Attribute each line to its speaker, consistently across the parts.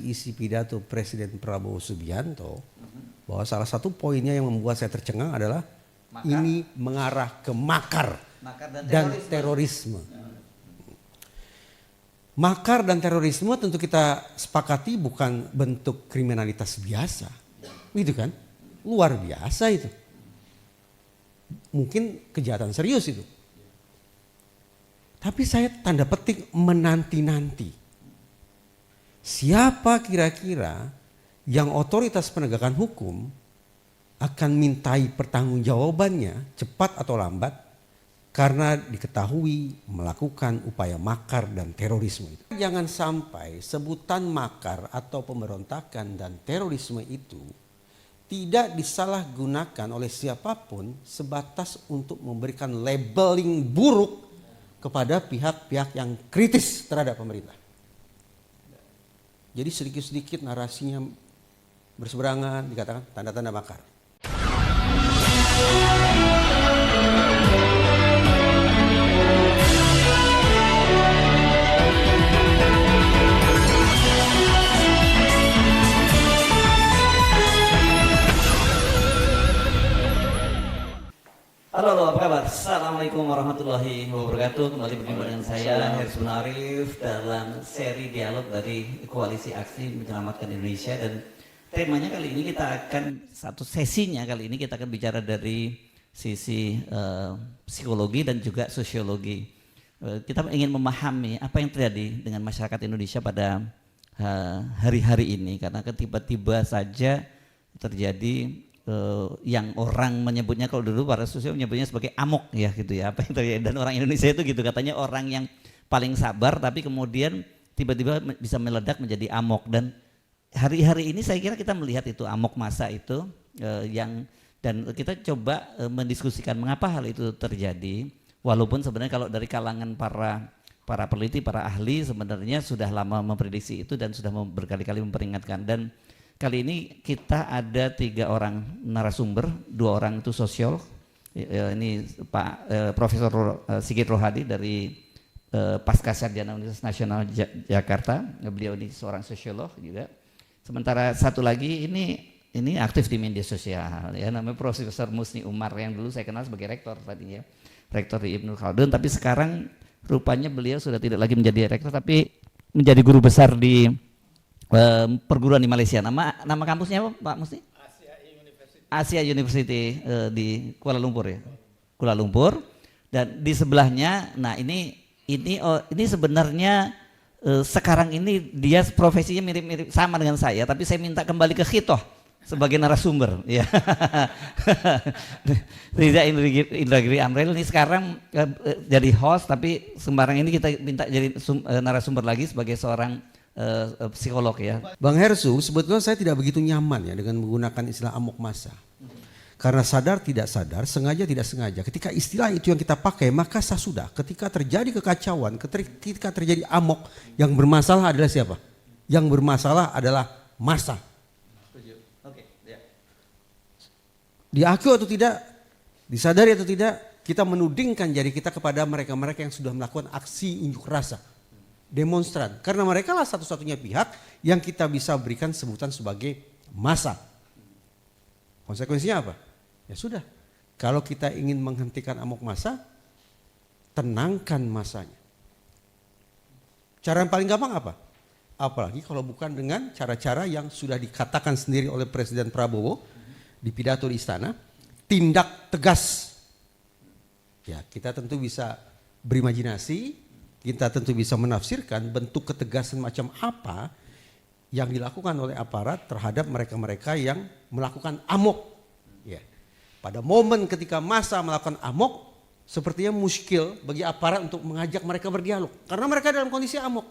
Speaker 1: isi pidato Presiden Prabowo Subianto bahwa salah satu poinnya yang membuat saya tercengang adalah ini mengarah ke makar dan terorisme. Makar dan terorisme tentu kita sepakati bukan bentuk kriminalitas biasa. Gitu kan? Luar biasa itu. Mungkin kejahatan serius itu. Tapi saya tanda petik menanti-nanti. Siapa kira-kira yang otoritas penegakan hukum akan mintai pertanggungjawabannya cepat atau lambat karena diketahui melakukan upaya makar dan terorisme itu. Jangan sampai sebutan makar atau pemberontakan dan terorisme itu tidak disalahgunakan oleh siapapun sebatas untuk memberikan labeling buruk kepada pihak-pihak yang kritis terhadap pemerintah. Jadi sedikit-sedikit narasinya berseberangan dikatakan tanda-tanda makar.
Speaker 2: Halo, apa kabar? Assalamualaikum warahmatullahi wabarakatuh. Kembali berjumpa dengan saya Hersun Arif dalam seri dialog dari Koalisi Aksi Menyelamatkan Indonesia. Dan temanya kali ini kita akan, satu sesinya kali ini kita akan bicara dari sisi psikologi dan juga sosiologi. Kita ingin memahami apa yang terjadi dengan masyarakat Indonesia pada hari-hari ini. Karena tiba-tiba saja terjadi yang orang menyebutnya, kalau dulu para sosial menyebutnya sebagai amok ya gitu ya, apa yang terjadi. Dan orang Indonesia itu gitu, katanya orang yang paling sabar tapi kemudian tiba-tiba bisa meledak menjadi amok. Dan hari-hari ini saya kira kita melihat itu amok massa itu dan kita coba mendiskusikan mengapa hal itu terjadi, walaupun sebenarnya kalau dari kalangan para peneliti, para ahli sebenarnya sudah lama memprediksi itu dan sudah berkali-kali memperingatkan. Dan kali ini kita ada 3 orang narasumber, 2 orang itu sosiolog. Ini Pak Profesor Sigit Rohadi dari Pascasarjana Universitas Nasional Jakarta. Beliau ini seorang sosiolog juga. Sementara satu lagi ini aktif di media sosial ya, namanya Profesor Musni Umar yang dulu saya kenal sebagai rektor tadinya, rektor di Ibnu Khaldun, tapi sekarang rupanya beliau sudah tidak lagi menjadi rektor tapi menjadi guru besar di perguruan di Malaysia. Nama kampusnya apa Pak Musti? Asia University di Kuala Lumpur ya. Kuala Lumpur. Dan di sebelahnya, nah ini sebenarnya sekarang ini dia profesinya mirip-mirip sama dengan saya, tapi saya minta kembali ke Khitoh sebagai narasumber ya. Riza Indragiri Amril ini sekarang jadi host, tapi sembarang ini kita minta jadi narasumber lagi sebagai seorang psikolog ya.
Speaker 1: Bang Hersu, sebetulnya saya tidak begitu nyaman ya dengan menggunakan istilah amok massa. Karena sadar tidak sadar, sengaja tidak sengaja, ketika istilah itu yang kita pakai maka sah sudah. Ketika terjadi kekacauan, ketika terjadi amok, yang bermasalah adalah siapa? Yang bermasalah adalah massa. Diakui atau tidak, disadari atau tidak, kita menudingkan jari kita kepada mereka-mereka yang sudah melakukan aksi unjuk rasa, demonstran. Karena mereka lah satu-satunya pihak yang kita bisa berikan sebutan sebagai massa. Konsekuensinya apa? Ya sudah, kalau kita ingin menghentikan amok massa, tenangkan massanya. Cara yang paling gampang apa? Apalagi kalau bukan dengan cara-cara yang sudah dikatakan sendiri oleh Presiden Prabowo di pidato di istana, tindak tegas. Ya, kita tentu bisa berimajinasi, kita tentu bisa menafsirkan bentuk ketegasan macam apa yang dilakukan oleh aparat terhadap mereka-mereka yang melakukan amok. Ya. Pada momen ketika massa melakukan amok, sepertinya muskil bagi aparat untuk mengajak mereka berdialog. Karena mereka dalam kondisi amok.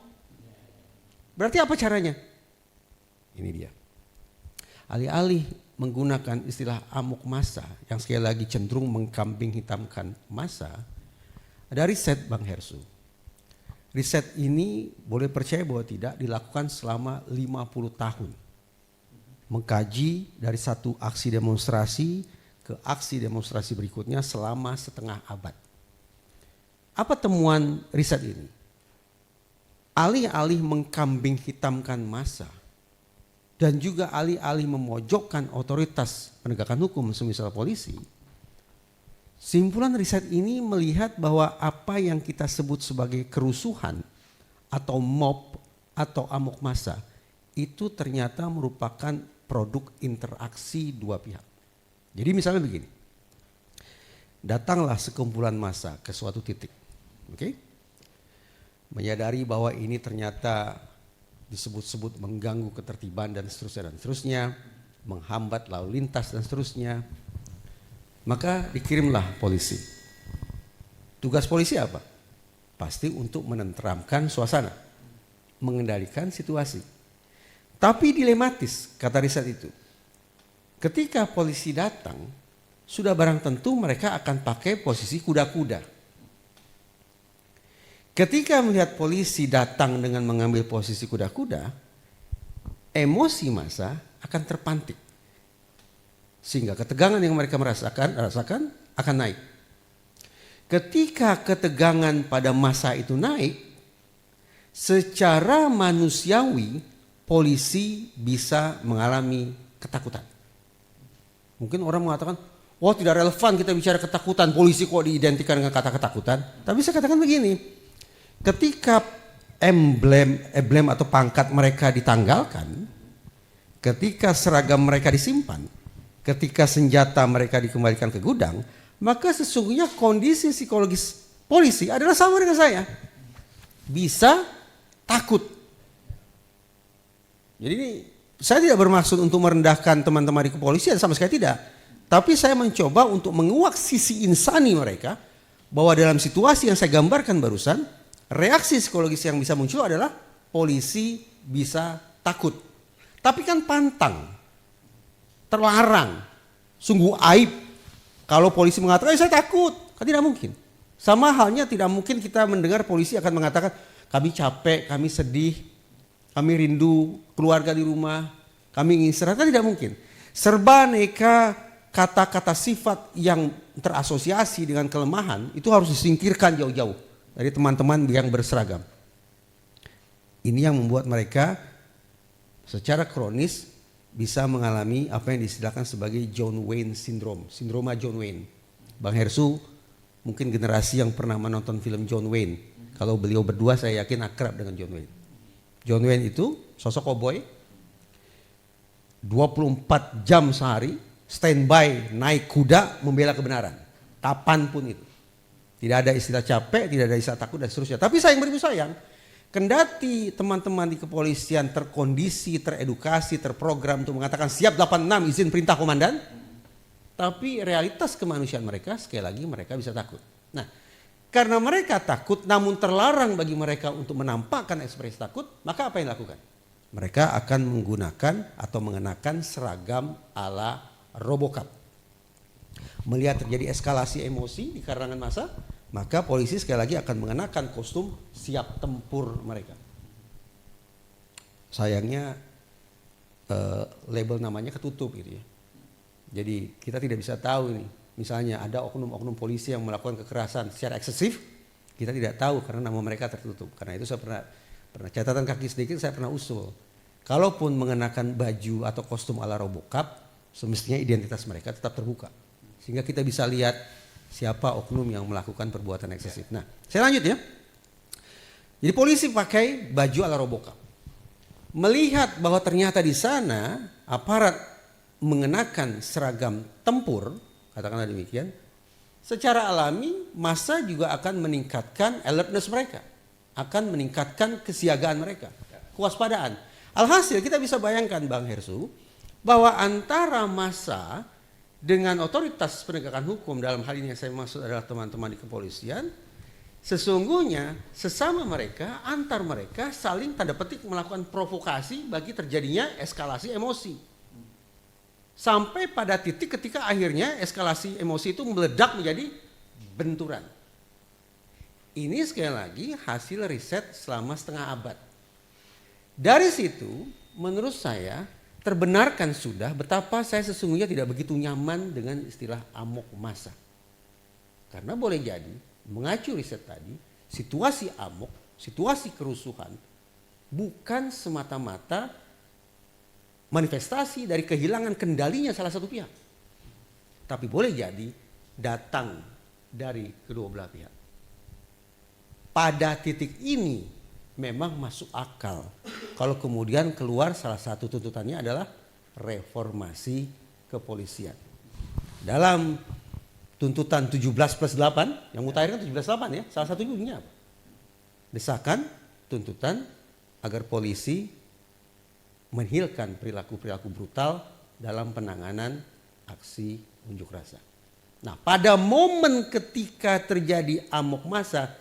Speaker 1: Berarti apa caranya? Ini dia. Alih-alih menggunakan istilah amok massa yang sekali lagi cenderung mengkambing hitamkan massa, ada riset Bang Hersu. Riset ini boleh percaya bahwa tidak dilakukan selama 50 tahun. Mengkaji dari satu aksi demonstrasi ke aksi demonstrasi berikutnya selama setengah abad. Apa temuan riset ini? Alih-alih mengkambing hitamkan massa dan juga alih-alih memojokkan otoritas penegakan hukum semisal polisi, simpulan riset ini melihat bahwa apa yang kita sebut sebagai kerusuhan atau mob atau amok massa itu ternyata merupakan produk interaksi dua pihak. Jadi misalnya begini, datanglah sekumpulan massa ke suatu titik, menyadari bahwa ini ternyata disebut-sebut mengganggu ketertiban dan seterusnya, menghambat lalu lintas dan seterusnya, maka dikirimlah polisi. Tugas polisi apa? Pasti untuk menenteramkan suasana, mengendalikan situasi. Tapi dilematis, kata riset itu. Ketika polisi datang, sudah barang tentu mereka akan pakai posisi kuda-kuda. Ketika melihat polisi datang dengan mengambil posisi kuda-kuda, emosi massa akan terpantik. Sehingga ketegangan yang mereka rasakan akan naik. Ketika ketegangan pada massa itu naik, secara manusiawi polisi bisa mengalami ketakutan. Mungkin orang mengatakan, wah tidak relevan kita bicara ketakutan, polisi kok diidentikan dengan kata ketakutan. Tapi saya katakan begini, ketika emblem atau pangkat mereka ditanggalkan, ketika seragam mereka disimpan, ketika senjata mereka dikembalikan ke gudang, maka sesungguhnya kondisi psikologis polisi adalah sama dengan saya. Bisa takut. Jadi ini saya tidak bermaksud untuk merendahkan teman-teman di kepolisian, sama sekali tidak. Tapi saya mencoba untuk menguak sisi insani mereka, bahwa dalam situasi yang saya gambarkan barusan, reaksi psikologis yang bisa muncul adalah polisi bisa takut. Tapi kan pantang, terlarang, sungguh aib kalau polisi mengatakan saya takut. Kan tidak mungkin. Sama halnya tidak mungkin kita mendengar polisi akan mengatakan kami capek, kami sedih, kami rindu keluarga di rumah, kami ingin istirahat. Kan tidak mungkin. Serba aneka kata-kata sifat yang terasosiasi dengan kelemahan itu harus disingkirkan jauh-jauh dari teman-teman yang berseragam. Ini yang membuat mereka secara kronis bisa mengalami apa yang disediakan sebagai John Wayne Syndrome, sindroma John Wayne. Bang Hersu mungkin generasi yang pernah menonton film John Wayne. Kalau beliau berdua saya yakin akrab dengan John Wayne. John Wayne itu sosok koboi, 24 jam sehari standby naik kuda membela kebenaran, kapanpun itu. Tidak ada istilah capek, tidak ada istilah takut dan seterusnya. Tapi sayang beribu sayang, kendati teman-teman di kepolisian terkondisi, teredukasi, terprogram untuk mengatakan siap 86 izin perintah komandan, tapi realitas kemanusiaan mereka sekali lagi mereka bisa takut. Nah, karena mereka takut namun terlarang bagi mereka untuk menampakkan ekspresi takut, maka apa yang dilakukan? Mereka akan menggunakan atau mengenakan seragam ala Robocop. Melihat terjadi eskalasi emosi di kalangan massa, maka polisi sekali lagi akan mengenakan kostum siap tempur mereka. Sayangnya label namanya ketutup gitu ya. Jadi kita tidak bisa tahu ini. Misalnya ada oknum-oknum polisi yang melakukan kekerasan secara eksesif, kita tidak tahu karena nama mereka tertutup. Karena itu saya pernah catatan kaki sedikit, saya pernah usul. Kalaupun mengenakan baju atau kostum ala Robocop, semestinya identitas mereka tetap terbuka. Sehingga kita bisa lihat siapa oknum yang melakukan perbuatan eksesif. Nah, saya lanjut ya. Jadi polisi pakai baju ala Robocop. Melihat bahwa ternyata di sana aparat mengenakan seragam tempur, katakanlah demikian, secara alami massa juga akan meningkatkan alertness mereka, akan meningkatkan kesiagaan mereka, kewaspadaan. Alhasil kita bisa bayangkan Bang Hersu, bahwa antara massa dengan otoritas penegakan hukum, dalam hal ini yang saya maksud adalah teman-teman di kepolisian, sesungguhnya sesama mereka, antar mereka saling tanda petik melakukan provokasi bagi terjadinya eskalasi emosi. Sampai pada titik ketika akhirnya eskalasi emosi itu meledak menjadi benturan. Ini sekali lagi hasil riset selama setengah abad. Dari situ menurut saya terbenarkan sudah betapa saya sesungguhnya tidak begitu nyaman dengan istilah amok massa. Karena boleh jadi mengacu riset tadi, situasi amok, situasi kerusuhan bukan semata-mata manifestasi dari kehilangan kendalinya salah satu pihak. Tapi boleh jadi datang dari kedua belah pihak. Pada titik ini memang masuk akal kalau kemudian keluar salah satu tuntutannya adalah reformasi kepolisian. Dalam tuntutan 17+8, yang mutakhir kan 17+8 ya, salah satunya bunyinya apa? Desakan, tuntutan agar polisi menghilangkan perilaku-perilaku brutal dalam penanganan aksi unjuk rasa. Nah, pada momen ketika terjadi amok massa,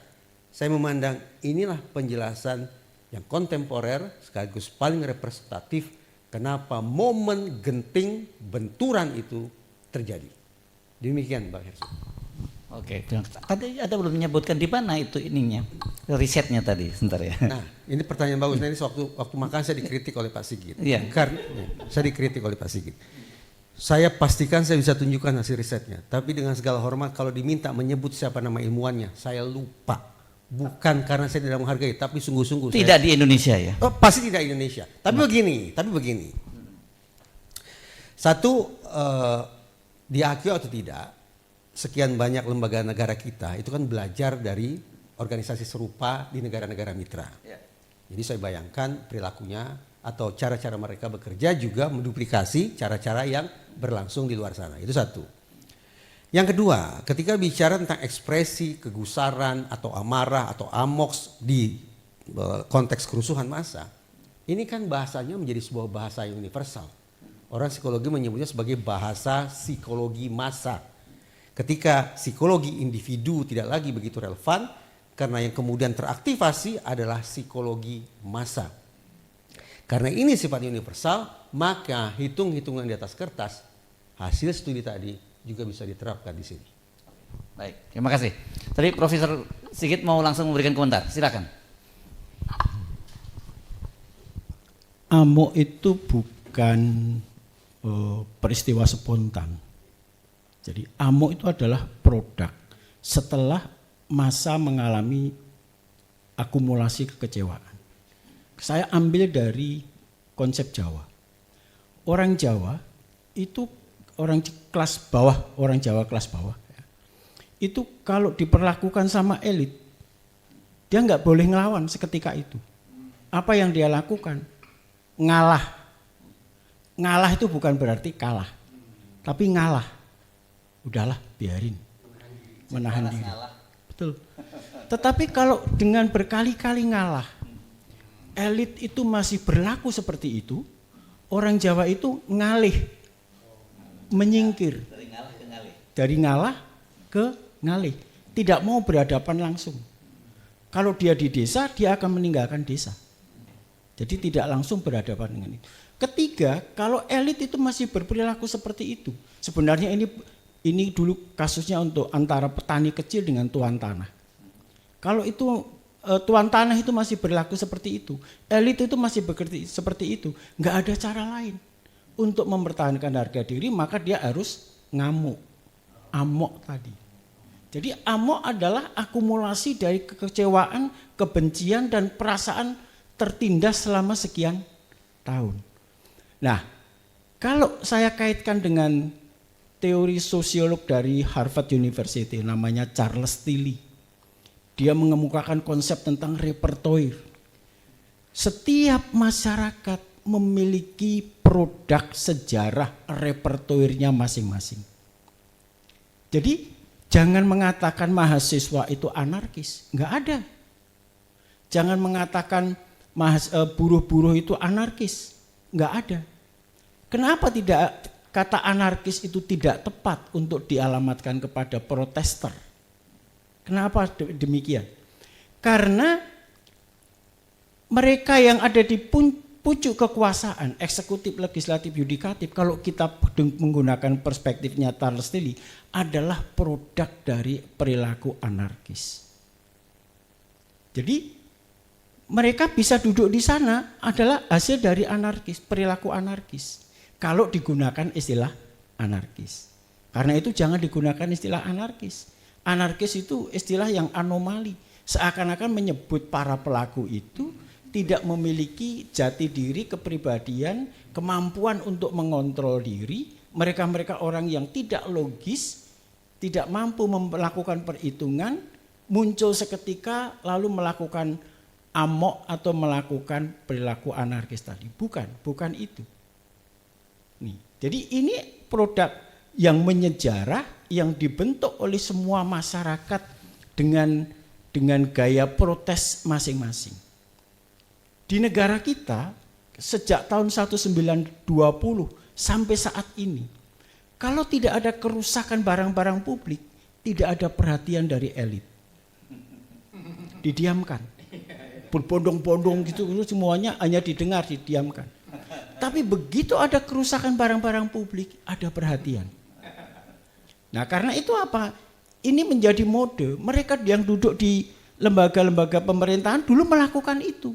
Speaker 1: saya memandang inilah penjelasan yang kontemporer sekaligus paling representatif kenapa momen genting benturan itu terjadi. Demikian Bang Hersu.
Speaker 2: Oke, tadi ada belum menyebutkan di mana itu ininya, risetnya tadi, sebentar ya.
Speaker 1: Nah, ini pertanyaan bagus. Nah, ini waktu makan saya dikritik oleh Pak Sigit.
Speaker 2: Iya.
Speaker 1: Karena saya dikritik oleh Pak Sigit. Saya pastikan saya bisa tunjukkan hasil risetnya. Tapi dengan segala hormat kalau diminta menyebut siapa nama ilmuwannya, saya lupa. Bukan karena saya tidak menghargai, tapi sungguh-sungguh.
Speaker 2: Tidak di Indonesia ya?
Speaker 1: Oh, pasti tidak Indonesia. Tapi begini. Satu, diakui atau tidak, sekian banyak lembaga negara kita itu kan belajar dari organisasi serupa di negara-negara mitra. Ya. Jadi saya bayangkan perilakunya atau cara-cara mereka bekerja juga menduplikasi cara-cara yang berlangsung di luar sana. Itu satu. Yang kedua, ketika bicara tentang ekspresi kegusaran atau amarah atau amoks di konteks kerusuhan massa, ini kan bahasanya menjadi sebuah bahasa yang universal. Orang psikologi menyebutnya sebagai bahasa psikologi massa. Ketika psikologi individu tidak lagi begitu relevan, karena yang kemudian teraktivasi adalah psikologi massa. Karena ini sifatnya universal, maka hitung-hitungan di atas kertas, hasil studi tadi juga bisa diterapkan di sini.
Speaker 2: Baik, terima kasih. Tadi Profesor Sigit mau langsung memberikan komentar, silakan.
Speaker 3: Amok itu bukan peristiwa spontan. Jadi amok itu adalah produk setelah masa mengalami akumulasi kekecewaan. Saya ambil dari konsep Jawa. Orang Jawa itu orang kelas bawah, orang Jawa kelas bawah. Itu kalau diperlakukan sama elit, dia nggak boleh ngelawan seketika itu. Apa yang dia lakukan? Ngalah. Ngalah itu bukan berarti kalah, tapi ngalah. Udahlah, biarin. Menahan diri. Betul. Tetapi kalau dengan berkali-kali ngalah, elit itu masih berlaku seperti itu, orang Jawa itu ngalih, menyingkir. Dari ngalah ke ngalih. Tidak mau berhadapan langsung. Kalau dia di desa, dia akan meninggalkan desa. Jadi tidak langsung berhadapan dengan itu. Ketiga, kalau elit itu masih berperilaku seperti itu. Sebenarnya ini dulu kasusnya untuk antara petani kecil dengan tuan tanah. Kalau itu tuan tanah itu masih berlaku seperti itu, elit itu masih bekerja seperti itu, nggak ada cara lain untuk mempertahankan harga diri, maka dia harus ngamuk, amok tadi. Jadi amok adalah akumulasi dari kekecewaan, kebencian dan perasaan tertindas selama sekian tahun. Nah, kalau saya kaitkan dengan teori sosiolog dari Harvard University namanya Charles Tilly. Dia mengemukakan konsep tentang repertoire. Setiap masyarakat memiliki produk sejarah repertoirnya masing-masing. Jadi jangan mengatakan mahasiswa itu anarkis, enggak ada. Jangan mengatakan buruh-buruh itu anarkis, enggak ada. Kenapa tidak kata anarkis itu tidak tepat untuk dialamatkan kepada protester? Kenapa demikian? Karena mereka yang ada di pucuk kekuasaan, eksekutif, legislatif, yudikatif, kalau kita menggunakan perspektifnya Charles Tilly, adalah produk dari perilaku anarkis. Jadi mereka bisa duduk di sana adalah hasil dari anarkis, perilaku anarkis. Kalau digunakan istilah anarkis. Karena itu jangan digunakan istilah anarkis. Anarkis itu istilah yang anomali. Seakan-akan menyebut para pelaku itu tidak memiliki jati diri, kepribadian, kemampuan untuk mengontrol diri. Mereka-mereka orang yang tidak logis, tidak mampu melakukan perhitungan, muncul seketika lalu melakukan amok atau melakukan perilaku anarkis tadi. Bukan itu. Nih, jadi ini produk yang menyejarah, yang dibentuk oleh semua masyarakat dengan gaya protes masing-masing. Di negara kita sejak tahun 1920 sampai saat ini, kalau tidak ada kerusakan barang-barang publik, tidak ada perhatian dari elit. Didiamkan. Berbondong-bondong gitu, semuanya hanya didengar, didiamkan. Tapi begitu ada kerusakan barang-barang publik, ada perhatian. Nah, karena itu apa? Ini menjadi mode. Mereka yang duduk di lembaga-lembaga pemerintahan dulu melakukan itu.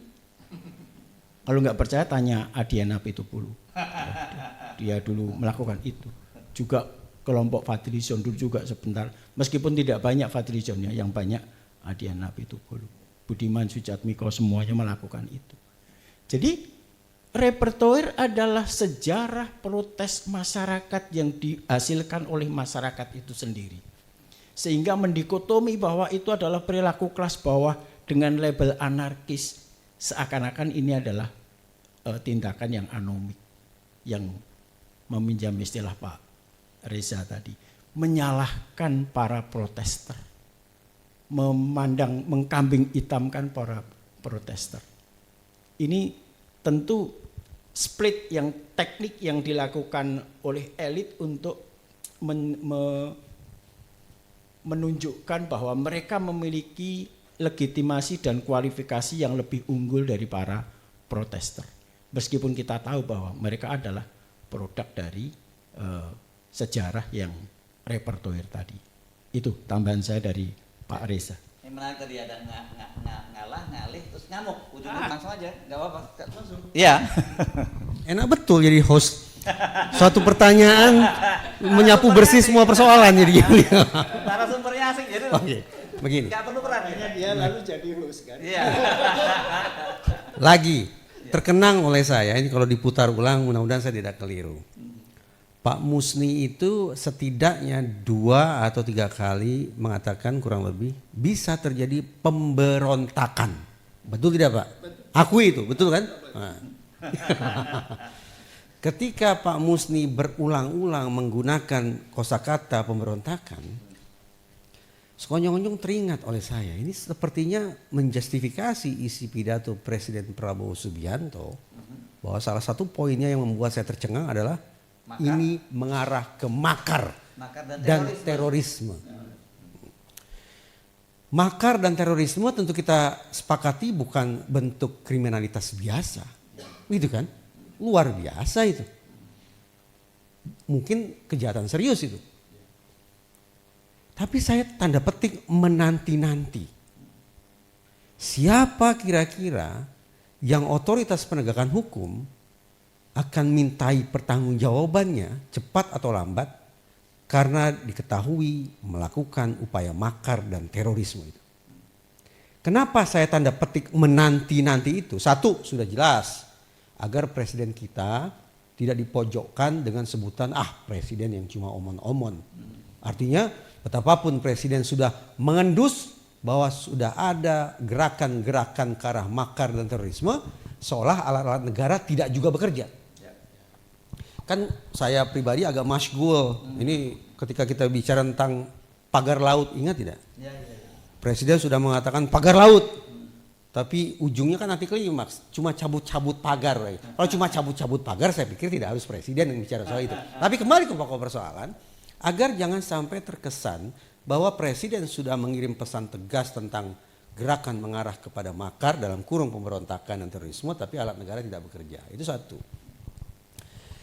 Speaker 3: Kalau nggak percaya tanya Adiana Pitupulu. Dia dulu melakukan itu. Juga kelompok Fadlizon dulu juga sebentar. Meskipun tidak banyak Fadlizonnya, yang banyak Adiana Pitupulu. Budiman Sujatmiko semuanya melakukan itu. Jadi repertoire adalah sejarah protes masyarakat yang dihasilkan oleh masyarakat itu sendiri. Sehingga mendikotomi bahwa itu adalah perilaku kelas bawah dengan label anarkis. Seakan-akan ini adalah tindakan yang anomik. Yang meminjam istilah Pak Reza tadi. Menyalahkan para protester. Mengkambing hitamkan para protester. Ini tentu split yang teknik yang dilakukan oleh elit untuk menunjukkan bahwa mereka memiliki legitimasi dan kualifikasi yang lebih unggul dari para protester. Meskipun kita tahu bahwa mereka adalah produk dari sejarah yang repertoire tadi. Itu tambahan saya dari Pak Reza.
Speaker 2: Yang menarik tadi ada ngalah, ngalih, terus ngamuk. Ujungnya langsung aja, nggak apa-apa. Langsung. Iya.
Speaker 1: Enak betul jadi host. Suatu pertanyaan menyapu bersih semua persoalan jadi.
Speaker 2: Narasumbernya asing jadi.
Speaker 1: Oke, begini.
Speaker 2: Nggak perlu peran.
Speaker 3: Dia lalu jadi host kan.
Speaker 2: Iya.
Speaker 1: Lagi terkenang oleh saya ini kalau diputar ulang mudah-mudahan saya tidak keliru. Pak Musni itu setidaknya 2 atau 3 kali mengatakan kurang lebih bisa terjadi pemberontakan. Betul tidak Pak? Akui itu, betul kan? Nah. Ketika Pak Musni berulang-ulang menggunakan kosakata pemberontakan, sekonyong-konyong teringat oleh saya, ini sepertinya menjustifikasi isi pidato Presiden Prabowo Subianto bahwa salah satu poinnya yang membuat saya tercengang adalah ini mengarah ke makar dan terorisme. Makar dan terorisme tentu kita sepakati bukan bentuk kriminalitas biasa, gitu kan? Luar biasa itu. Mungkin kejahatan serius itu. Tapi saya tanda petik menanti-nanti. Siapa kira-kira yang otoritas penegakan hukum akan mintai pertanggungjawabannya cepat atau lambat karena diketahui melakukan upaya makar dan terorisme itu. Kenapa saya tanda petik menanti-nanti itu? Satu, sudah jelas agar presiden kita tidak dipojokkan dengan sebutan presiden yang cuma omon-omon. Artinya betapapun presiden sudah mengendus bahwa sudah ada gerakan-gerakan ke arah makar dan terorisme, seolah alat-alat negara tidak juga bekerja. Kan saya pribadi agak masyghul. Ini ketika kita bicara tentang pagar laut, ingat tidak? Presiden sudah mengatakan pagar laut. Tapi ujungnya kan nanti klimaks, cuma cabut-cabut pagar. Kalau cuma cabut-cabut pagar saya pikir tidak harus presiden yang bicara soal itu. Tapi kembali ke pokok persoalan, agar jangan sampai terkesan bahwa presiden sudah mengirim pesan tegas tentang gerakan mengarah kepada makar dalam kurung pemberontakan dan terorisme, tapi alat negara tidak bekerja. Itu satu.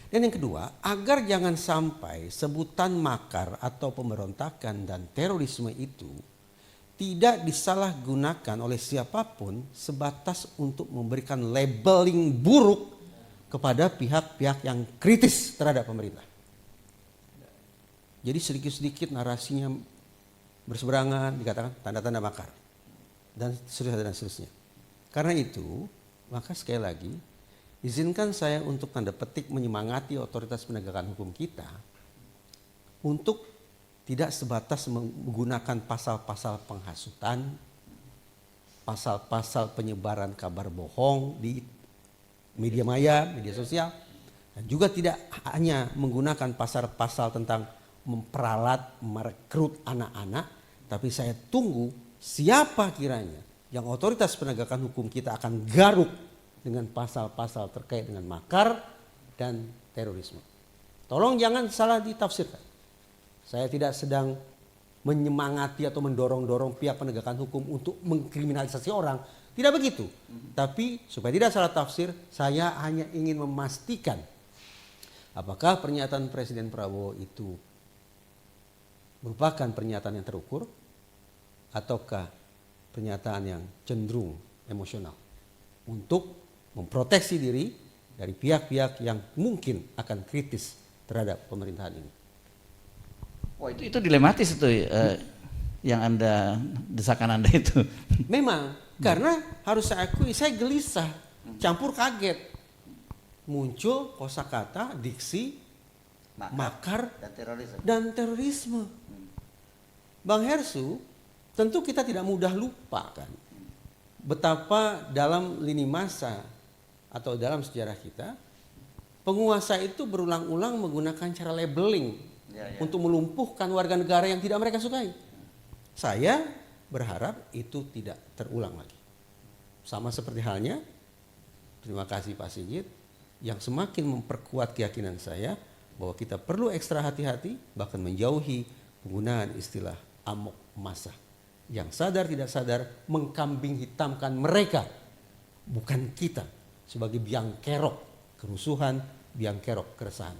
Speaker 1: Dan yang kedua, agar jangan sampai sebutan makar atau pemberontakan dan terorisme itu tidak disalahgunakan oleh siapapun sebatas untuk memberikan labeling buruk kepada pihak-pihak yang kritis terhadap pemerintah. Jadi sedikit-sedikit narasinya berseberangan dikatakan tanda-tanda makar dan seterusnya dan seterusnya. Karena itu Maka sekali lagi, izinkan saya untuk tanda petik menyemangati otoritas penegakan hukum kita untuk tidak sebatas menggunakan pasal-pasal penghasutan, pasal-pasal penyebaran kabar bohong di media maya, media sosial, dan juga tidak hanya menggunakan pasal-pasal tentang memperalat, merekrut anak-anak, tapi saya tunggu siapa kiranya yang otoritas penegakan hukum kita akan garuk dengan pasal-pasal terkait dengan makar dan terorisme. Tolong jangan salah ditafsirkan. Saya tidak sedang menyemangati atau mendorong-dorong pihak penegakan hukum untuk mengkriminalisasi orang. Tidak begitu. Tapi supaya tidak salah tafsir, saya hanya ingin memastikan apakah pernyataan Presiden Prabowo itu merupakan pernyataan yang terukur ataukah pernyataan yang cenderung emosional untuk memproteksi diri dari pihak-pihak yang mungkin akan kritis terhadap pemerintahan ini.
Speaker 2: Wah, itu dilematis itu yang desakan Anda itu.
Speaker 1: Memang, karena harus saya akui saya gelisah, campur kaget. Muncul kosakata, diksi, makar dan terorisme. Bang Hersu, tentu kita tidak mudah lupa kan betapa dalam lini masa atau dalam sejarah kita penguasa itu berulang-ulang menggunakan cara labeling untuk melumpuhkan warga negara yang tidak mereka sukai. Saya berharap itu tidak terulang lagi. Sama seperti halnya, terima kasih Pak Sigit, yang semakin memperkuat keyakinan saya bahwa kita perlu ekstra hati-hati bahkan menjauhi penggunaan istilah amok massa yang sadar tidak sadar mengkambing hitamkan mereka, bukan kita, sebagai biang kerok kerusuhan, biang kerok keresahan.